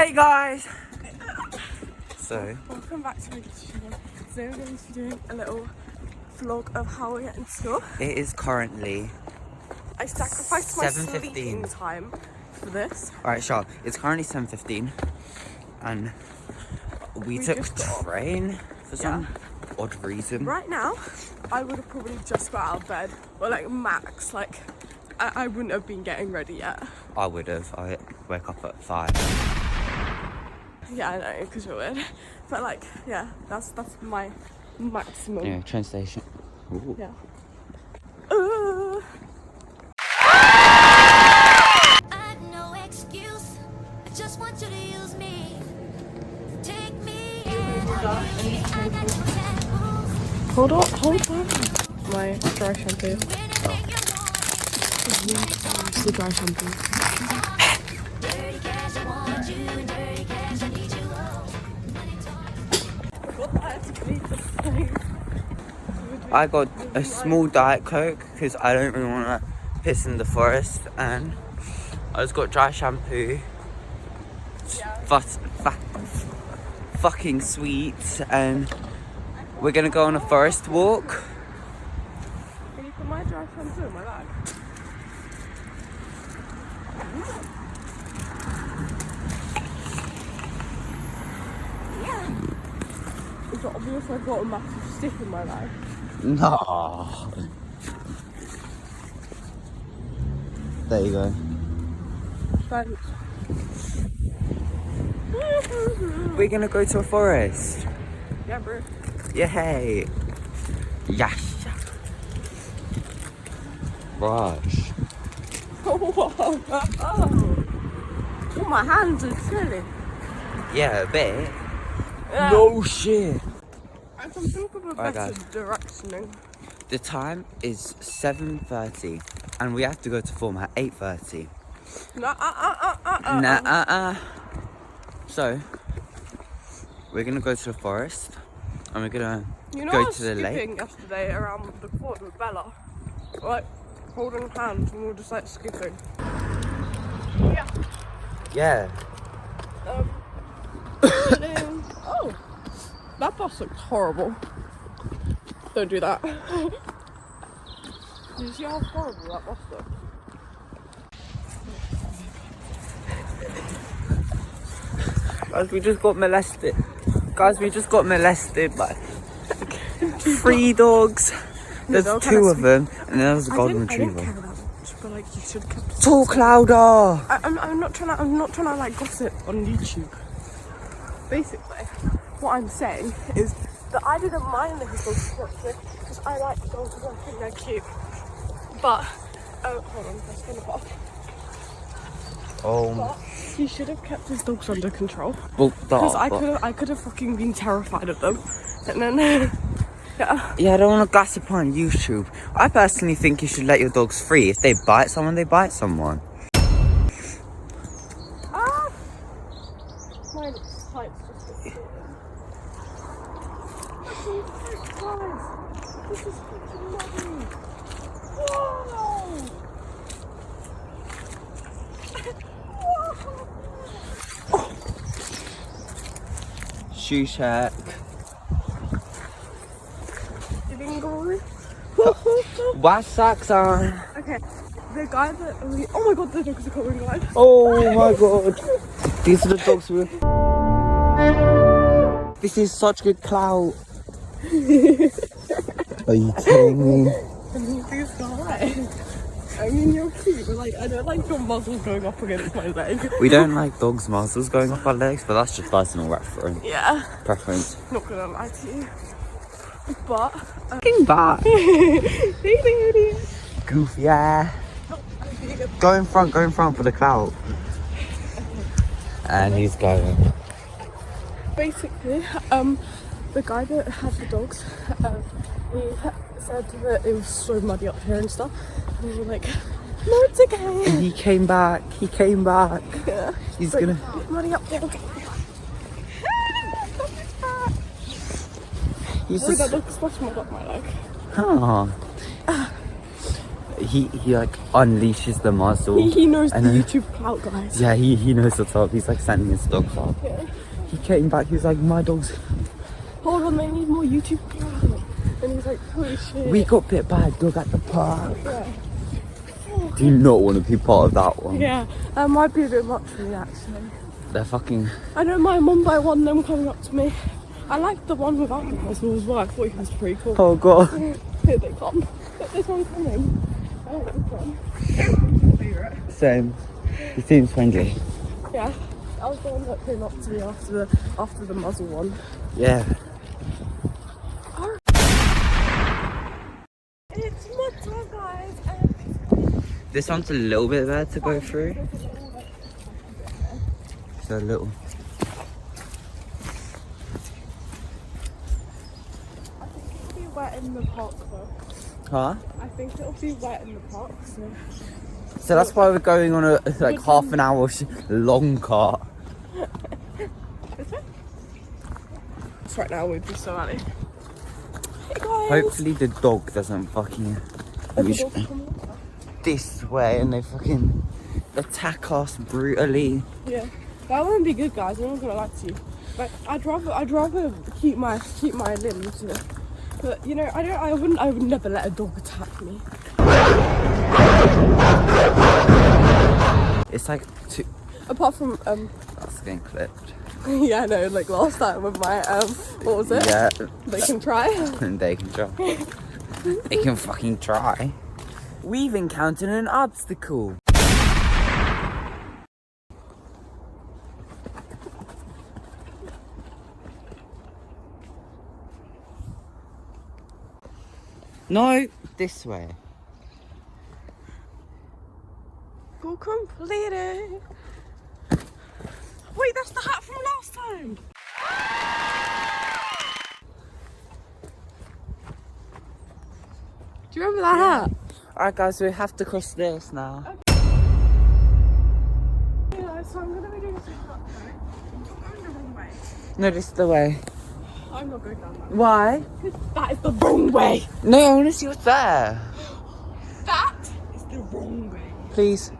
Hey guys! So, welcome back to my channel. Today we're going to be doing a little vlog of how we get into school. it is currently... I sacrificed my 7:15. sleeping time for this. Alright, sharp. It's currently 7:15 and we took just got train for some odd reason. Right now, I would have probably just got out of bed, or like max, like I wouldn't have been getting ready yet. I would have. I wake up at 5. Yeah, I know, because you're weird. But like, yeah, that's my maximum. Yeah, train station. Ooh. Yeah. I've no excuse. I just want you to use me. Take me Hold on. My dry shampoo. It's the dry shampoo. I got a small Diet Coke because I don't really want to piss in the forest, and I just got dry shampoo. Fucking sweet, and we're gonna go on a forest walk. Can you put my dry shampoo in my bag? It's obvious I've got a massive stick in my bag. No. There you go. Thanks. We're gonna go to a forest. Yeah, bro. Yay. Yes. Rush. Oh, my hands are chilly. Yeah, a bit. Yeah. No shit. I can think of a Alright, better guys. directioning. The time is 7:30 and we have to go to form at 8:30. So, we're gonna go to the forest and we're gonna You know, I go was to the lake. skipping yesterday around the quad with Bella, like holding hands, and we were just like skipping. Yeah. Oh, that bus looks horrible. Don't do that. You see how horrible that bus looks? Guys, we just got molested. By 3 dogs. There's they're 2 kinda of them, and then there's a golden I didn't retriever. care that much, but like you should keep. Talk louder. I'm not trying to like gossip on YouTube. Basically, what I'm saying is that I didn't mind that his dogs structured because I like dogs and I think they're cute. But hold on, that's gonna pop. Oh. But he should have kept his dogs under control. Well, Because I could have fucking been terrified of them. And then yeah, I don't want to gossip on YouTube. I personally think you should let your dogs free. If they bite someone, they bite someone. Ah! My tights just disappeared. Guys, this is fucking lovely. Whoa! Shoe check. White socks on. Okay, the guy that oh my god, the dogs are coming live. Oh my god. These are the dogs we... This is such good clout. Are you kidding me? I mean, these guys. I mean, you're cute, but like, I don't like your muzzles going up against my leg. We don't like dogs' muzzles going up our legs, but that's just personal reference. Yeah. Preference. Not gonna lie to you. But Fucking back. Goofy, yeah. Go in front for the clout. And he's going. basically, the guy that had the dogs, he said that it was so muddy up here and stuff. And we were like, no, it's okay. And he came back. Yeah. He's Like, gonna... muddy up there. He's Oh, just... that looks much more up my leg. Oh. he like unleashes the muzzle. He knows the and then- YouTube clout, guys. Yeah, he knows what's up. He's like sending his dogs off. Yeah. He came back, he was like, my dogs. Hold on, they need more YouTube clout. And he's like, holy shit. We got bit by a dog at the park. Yeah. Do you not want to be part of that one? Yeah, that might be a bit much for me actually. They're fucking... I don't mind one by one them coming up to me. I liked the one without the muzzle as well. I thought he was pretty cool. Oh god. Here they come. Look, this one's coming. I like this one. This one's my favourite. Same. He seems friendly. Yeah, that was the one that came up to me after the muzzle one. Yeah. It's my time, guys. This one's a little bit better to go through. So little. I think it'll be wet in the park though. Huh? I think it'll be wet in the park, so... So that's why we're going on a like half an hour long cart. Is it? It's right now, we'd be so early. Hey guys! Hopefully the dog doesn't fucking reach this way and they fucking attack us brutally. Yeah, that wouldn't be good, guys. I'm not gonna lie to you. Like, I'd rather keep my limbs, you know. But you know, I would never let a dog attack me. It's like two. Apart from That's getting clipped. yeah, no, like last time with my what was it? Yeah. They can try. And they can try. They can fucking try. We've encountered an obstacle. No, this way. Go completed. Wait, that's the hat from last time. Do you remember that hat? Alright guys, we have to cross this now. Yeah, so I'm gonna be doing something like that. You're going the wrong way. No, this is the way. I'm not going down that way. Why? That is the wrong way. No, I want to see what's there. That is the wrong way. Please.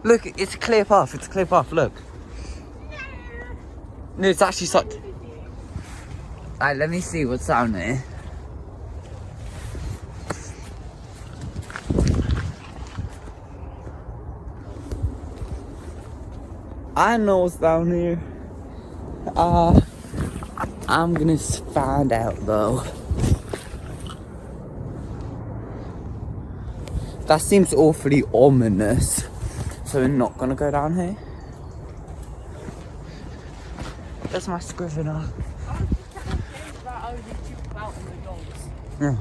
Look, it's a clear path. It's a clear path, look. No, it's actually such... Alright, let me see what's down there. I know what's down here. I'm gonna find out though. That seems awfully ominous. So we're not gonna go down here. That's my scrivener. I was just trying to say about our YouTube clout and the dogs. Yeah.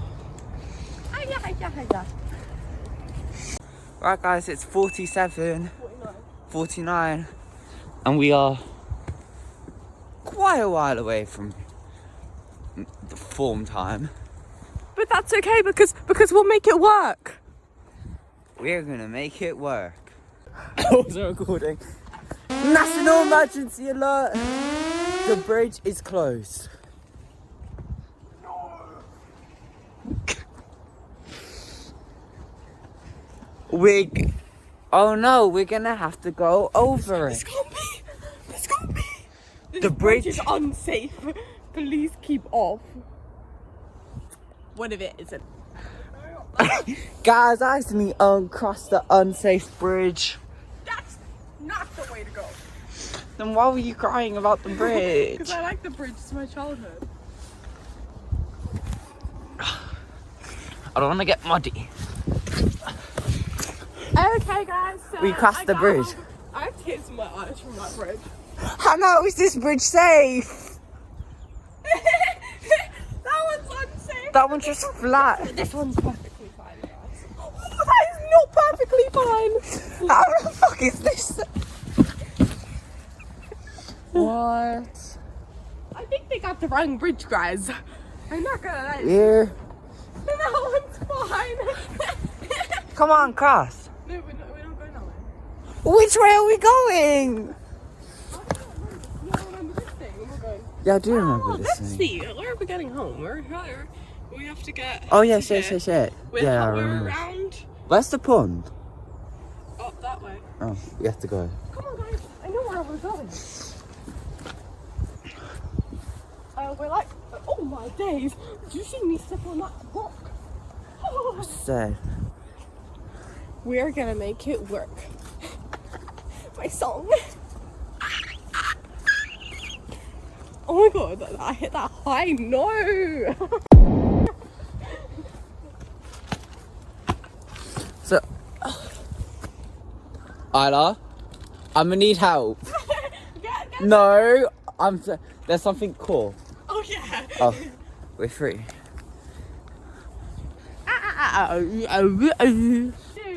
Yeah. Right guys, it's 47, 49, and we are quite a while away from the form time. But that's okay because we'll make it work. We're gonna make it work. I wasn't recording. National emergency alert! The bridge is closed. Oh no, we're gonna have to go over it. This can't be. This The bridge is unsafe. Please keep off. What if it isn't? Guys, I accidentally uncrossed the unsafe bridge. That's not the way to go. Then why were you crying about the bridge? Because I like the bridge. It's my childhood. I don't want to get muddy. Okay, guys. So We crossed the bridge. I have tears in my eyes from that bridge. How is this bridge safe? That one's unsafe. That one's just flat. This one's perfectly fine, guys. Oh, that is not perfectly fine. How the fuck is this? What? I think they got the wrong bridge, guys. I'm not gonna lie. Here. That one's fine. Come on, cross. No, we're not going that way. Which way are we going? I don't remember this thing. We're going. Yeah, I do remember this Let's thing. see. Where are we getting home? We're here. We have to get. Oh, yes. We're Yeah, I we're remember. around Where's the pond? Up that way. Oh, we have to go. Come on, guys. I know where we're going. We're like, oh my days. Did you see me step on that rock? Oh. So, We're gonna make it work. My song. Oh my god, I hit that high note. so, Isla, I'm gonna need help. No, there's something cool. Oh yeah. Oh, we're free. Dude,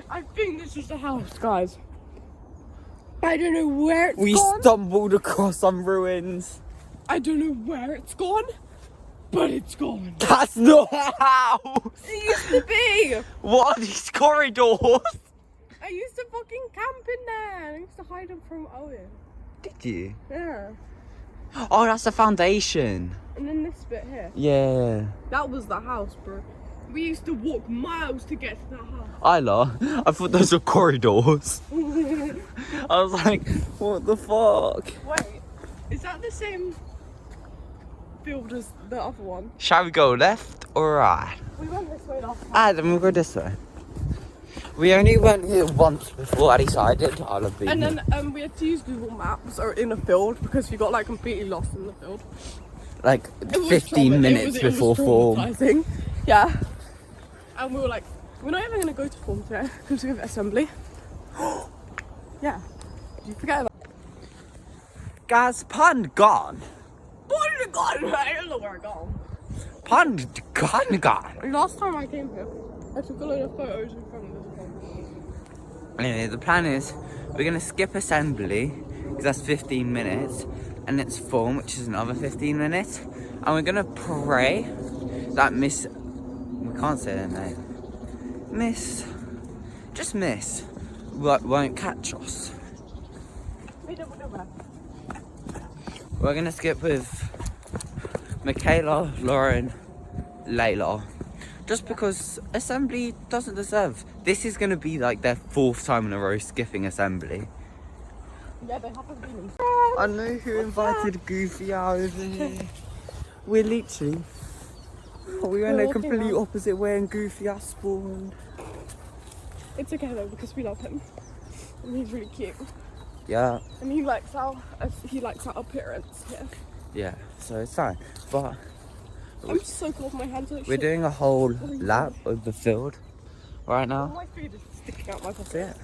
I think this is the house, guys. I don't know where it's We gone. stumbled across some ruins. I don't know where it's gone, but it's gone. That's not a house. It used to be. What are these corridors? I used to fucking camp in there. I used to hide them from Owen. Did you? Yeah. Oh, that's the foundation. And then this bit here. Yeah. That was the house, bro. We used to walk miles to get to that house. Isla, I thought those were corridors. I was like, what the fuck? Wait, is that the same field as the other one? Shall we go left or right? We went this way last time. Then we'll go this way. We only went here once before I decided I'll have been. And then we had to use Google Maps or in a field because we got like completely lost in the field. Like It was 15 minutes it was before form. traumatizing. Yeah. And we were like, we're not even going to go to form today because we have assembly. Yeah. Did you forget about Guys, pond gone. Pond gone! I don't know where I gone. Pond gone. Last time I came here, I took a load of photos in front of this pond. Anyway, the plan is we're gonna skip assembly because that's 15 minutes, and it's form, which is another 15 minutes, and we're gonna pray that we can't say their name, Miss won't catch us. We're gonna skip with Michaela, Lauren, Layla. Just because assembly doesn't deserve. This is gonna be like their 4th time in a row skipping assembly. Yeah, they haven't been in. I know who invited Goofy out over here. We went a complete opposite way and Goofy has spawned. It's okay though because we love him. And he's really cute. Yeah, And he likes our appearance here. yeah, so it's fine. But I'm so cold, my hands are we're doing a whole lap of the field right now. My feet is sticking out my pocket.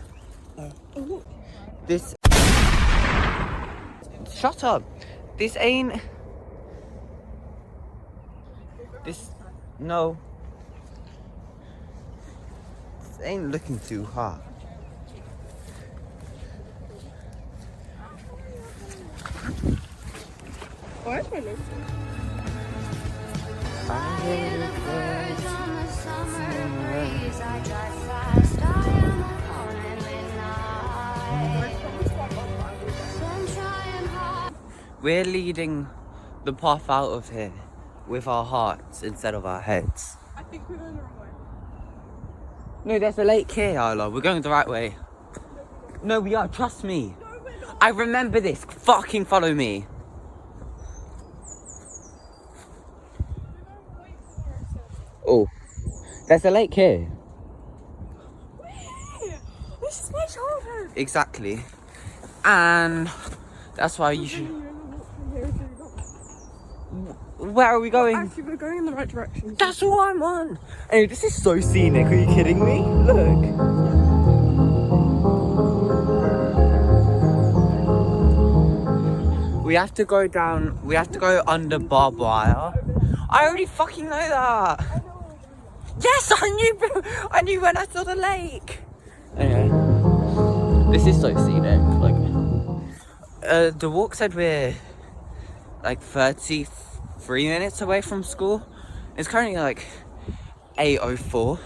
Yeah. Oh. This. Shut up. This ain't. This. No. This ain't looking too hot. Why is my nose? I hear the birds on the summer breeze. I drive fast, I am alone at midnight. I'm trying hard. We're leading the path out of here with our hearts instead of our heads. I think we're going the wrong way. No, there's a lake here, Isla. We're going the right way. No, we are. Trust me. No, we're not. I remember this. Fucking follow me. Oh, there's a lake here. This is my childhood. Exactly. And that's why you should... Where are we going? Actually, we're going in the right direction. That's what I'm on. Hey, this is so scenic. Are you kidding me? Look. We have to go down. We have to go under barbed wire. I already fucking know that. Yes, I knew when I saw the lake. Anyway, this is so scenic. Like, the walk said we're like 33 minutes away from school. It's currently like 8:04.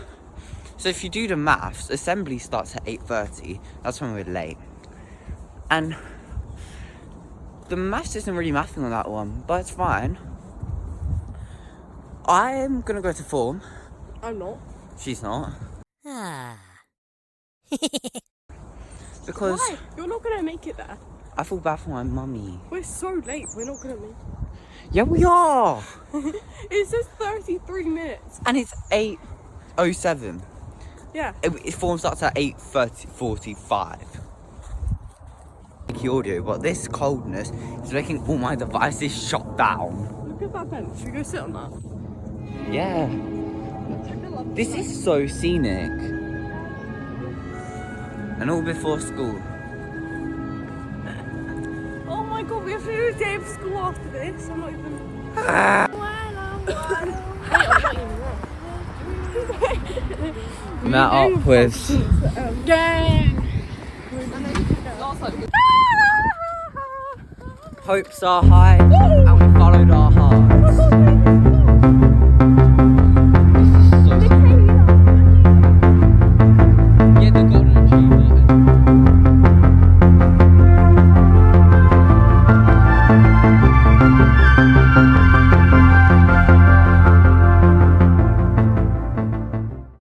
So if you do the maths, assembly starts at 8:30. That's when we're late. And the maths isn't really mathing on that one, but it's fine. I'm gonna go to form. I'm not. She's not. Because Why? You're not gonna make it there. I feel bad for my mummy. We're so late. We're not gonna make it. Yeah, we are. It says 33 minutes. And it's 8:07. Yeah. It form starts at 8:45. Audio, but this coldness is making all my devices shut down. Look at that bench. Should we go sit on that? Yeah. This is so scenic. And all before school. Oh my god, we have to do a day of school after this. I'm not even. Met up with Gang! hopes are high.